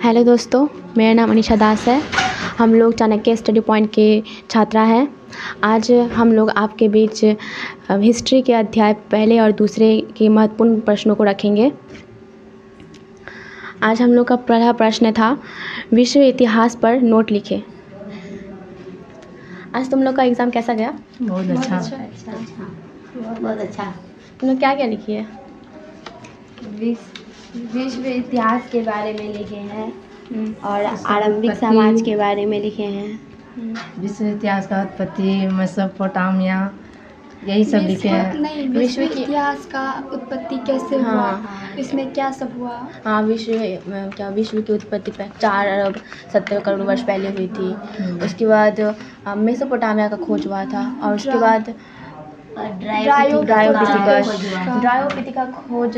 Hello दोस्तों, मेरा नाम अनीशा दास है। हम लोग चाणक्य स्टडी पॉइंट के छात्रा हैं। आज हम लोग आपके बीच हिस्ट्री के अध्याय पहले और दूसरे के महत्वपूर्ण प्रश्नों को रखेंगे। आज हम लोग का पहला प्रश्न था, विश्व इतिहास पर नोट लिखें। आज तुम लोग का एग्ज़ाम कैसा गया? बहुत अच्छा। बहुत अच्छा। तुम लोग क्या क्या लिखी है? विश्व इतिहास के बारे में लिखे हैं और आरंभिक समाज के बारे में लिखे हैं। विश्व इतिहास का उत्पत्ति, मेसोपोटामिया, यही सब लिखे हैं। नहीं, विश्व इतिहास का उत्पत्ति कैसे हुआ, इसमें क्या सब हुआ? हाँ, विश्व की उत्पत्ति 4 अरब 70 करोड़ वर्ष पहले हुई थी। उसके बाद मेसोपोटामिया का खोज हुआ था और उसके बाद ड्रायोपिथी का खोज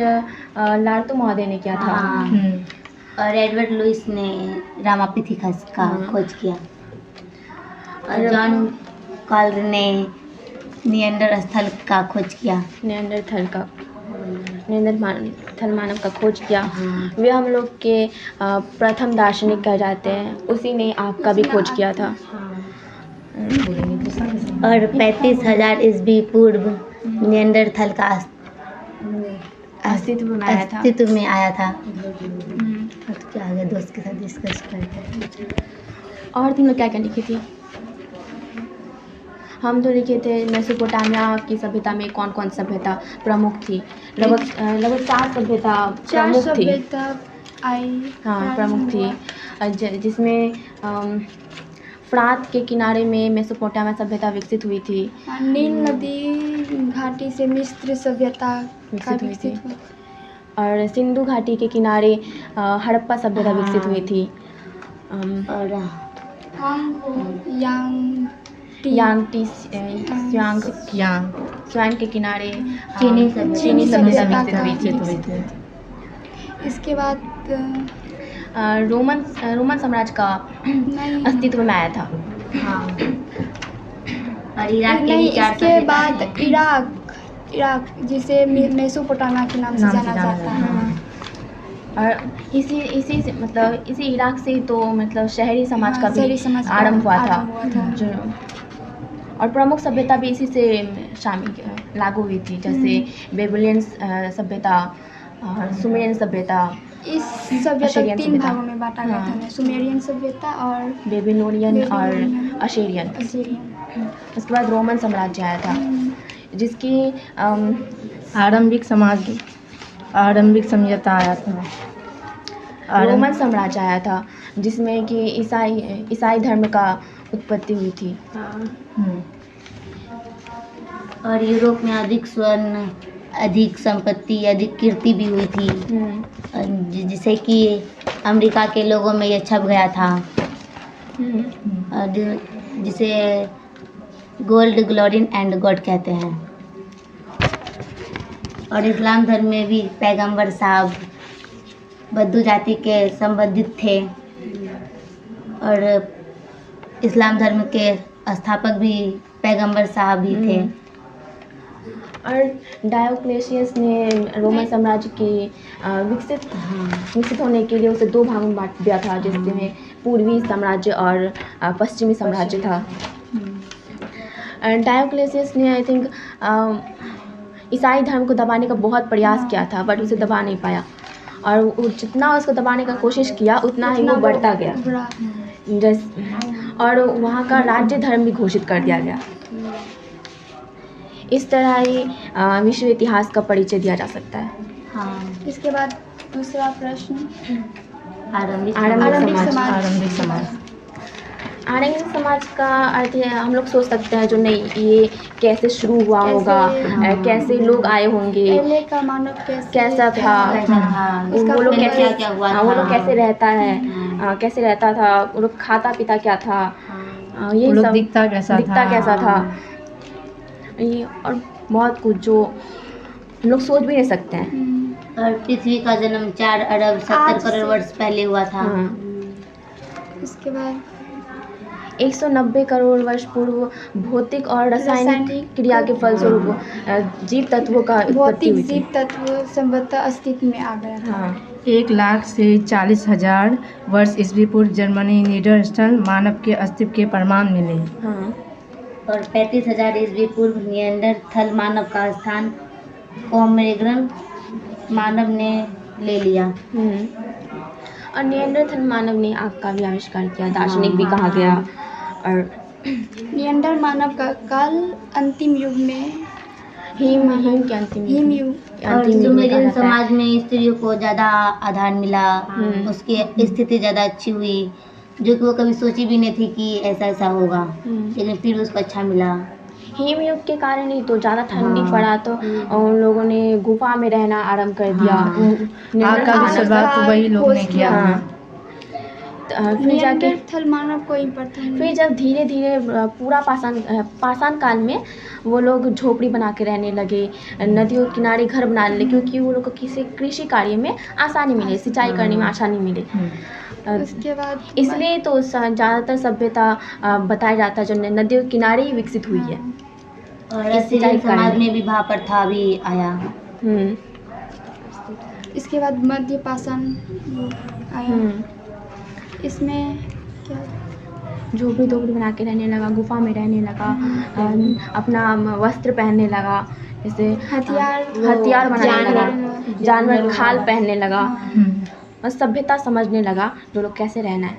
लार्तो महोदय ने किया था। और एडवर्ड लुईस ने रामापिथिकस का खोज किया और जॉन कॉलर ने निएंडरथल का खोज किया। निएंडरथल मानव का खोज किया। वे हम लोग के प्रथम दार्शनिक कहे जाते हैं। उसी ने आग का भी खोज किया था। और 35,000 ईस्वी पूर्व निएंडरथल का अस्तित्व में आया था। तो क्या आगे दोस्त के साथ डिस्कस करते हैं। और तुम लोग क्या क्या लिखी थी? हम तो लिखे थे मेसोपोटामिया की सभ्यता में कौन कौन सभ्यता प्रमुख थी। लगभग 4 सभ्यता प्रमुख थी। प्रमुख थी, जिसमें फ्रात के किनारे में मेसोपोटामिया सभ्यता विकसित हुई थी। नील नदी घाटी से मिस्र सभ्यता विकसित हुई और सिंधु घाटी के किनारे हड़प्पा सभ्यता विकसित हुई थी। और स्वांग के किनारे चीनी सभ्यता विकसित हुई थी। इसके बाद रोमन साम्राज्य का अस्तित्व में आया था। और इराक के नहीं, भी 4 इसके बाद इराक जिसे मेसोपोटामिया के नाम से जाना जाता है। और इसी से मतलब इसी इराक से तो मतलब शहरी समाज का भी आरंभ हुआ था। और प्रमुख सभ्यता भी इसी से लागू हुई थी, जैसे बेबीलोनियन सभ्यता और सुमेरियन सभ्यता। इस सभ्यता 3 भागों में बांटा गया था, सुमेरियन सभ्यता और बेबीलोनियन और अशेरियन। उसके बाद रोमन साम्राज्य आया था, जिसकी आरंभिक सभ्यता आया था। रोमन साम्राज्य आया था, जिसमें कि ईसाई धर्म का उत्पत्ति हुई थी। और यूरोप में अधिक स्वर्ण, अधिक संपत्ति, अधिक कीर्ति भी हुई थी, जिसे कि अमेरिका के लोगों में ये छप गया था, जिसे गोल्ड, ग्लोरी एंड गॉड कहते हैं। और इस्लाम धर्म में भी पैगंबर साहब बद्दू जाति के संबंधित थे और इस्लाम धर्म के स्थापक भी पैगंबर साहब ही थे। और डायोक्लेशियस ने रोमन साम्राज्य के विकसित होने के लिए उसे 2 भागों में बांट दिया था, जिसमें पूर्वी साम्राज्य और पश्चिमी साम्राज्य था। डायोक्लेशियस ने आई थिंक ईसाई धर्म को दबाने का बहुत प्रयास किया था, बट उसे दबा नहीं पाया। और जितना उसको दबाने का कोशिश किया उतना ही वो बढ़ता गया। और वहाँ का राज्य धर्म भी घोषित कर दिया गया। इस तरह ही विश्व इतिहास का परिचय दिया जा सकता है। इसके बाद दूसरा प्रश्न, आरंभिक समाज का अर्थ है, हम लोग सोच सकते हैं जो नहीं ये कैसे शुरू हुआ होगा, कैसे लोग आए होंगे, पहले का मानव कैसा था, वो लोग कैसे रहता है, कैसे रहता था, वो लोग खाता पीता क्या था, ये सब दिखता कैसा था, ये और बहुत कुछ जो हम लोग सोच भी नहीं सकते हैं। और पृथ्वी का जन्म 4 अरब 70 करोड़ वर्ष पहले हुआ था। इसके बाद 190 करोड़ वर्ष पूर्व भौतिक और रासायनिक क्रिया के फलस्वरूप जीव तत्वों का उत्पत्ति हुई थी। जीव तत्व संभवतः अस्तित्व में आ गया था। 1,00,000 से 40,000 वर्ष ईस्वी पूर्व जर्मनी नीडरस्टल मानव के अस्तित्व के प्रमाण मिले। हाँ। और 35,000 ईस्वी पूर्व निएंडरथल मानव का स्थान कोमेग्रन मानव ने ले लिया। और निएंडरथल मानव ने आग का भी आविष्कार किया, दार्शनिक भी कहा गया। और निएंडर मानव का काल अंतिम युग में हिम के अंतिम हिम युग और अंतिम युग में कहा सुमेरियन जाता है। समाज में स्त्रियों को ज़्यादा आधार मिला, उसकी स्थिति ज़्यादा अच्छी हुई, जो कि वो कभी सोची भी नहीं थी कि ऐसा ऐसा होगा, लेकिन फिर उसको अच्छा मिला। हिम युग के कारण ही तो ज़्यादा ठंडी पड़ा तो उन लोगों ने गुफा में रहना आरंभ कर दिया। आग का भी शुरुआत तो वही लोग ने किया। हाँ। फिर जाके निएंडरथल मानव को ही प्रथम फिर जब धीरे धीरे पूरा पाषाण काल में वो लोग झोपड़ी बना के रहने लगे, नदियों के किनारे घर बनाने लगे, क्योंकि वो लोग को किसी कृषि कार्य में आसानी मिले, सिंचाई करने में आसानी मिले। उसके बाद इसलिए तो ज़्यादातर सभ्यता बताया जाता है जो नदियों के किनारे ही विकसित हुई है। और इस अस्सीरियन सिंचाई समाज करने। में विवाह प्रथा भी आया। इसके बाद मध्य पाषाण युग आया। इसमें क्या झोपड़ी दोपड़ी बना के रहने लगा, गुफा में रहने लगा, अपना वस्त्र पहनने लगा, जैसे हथियार बनाने लगा, जानवर खाल पहनने लगा और सभ्यता समझने लगा जो लोग कैसे रहना है।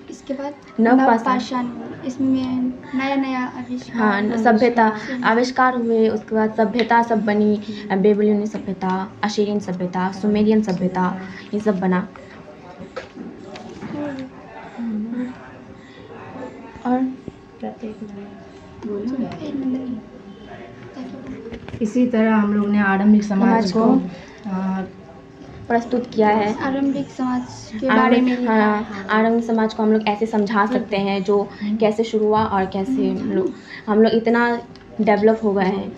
इसके बाद नवपाषाण युग, इसमें नया नया आविष्कार। हाँ, सभ्यता आविष्कार हुए। उसके बाद सभ्यता सब बनी, बेबीलोनी सभ्यता, अशीरियन सभ्यता, सुमेरियन सभ्यता, ये सब बना। और इसी तरह हम लोग ने आरंभिक समाज को प्रस्तुत किया है। आरंभिक समाज के बारे में लिखा है। हाँ, आरंभिक समाज को हम लोग ऐसे समझा सकते हैं जो कैसे शुरू हुआ और कैसे हम लोग इतना डेवलप हो गए हैं।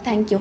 Thank you.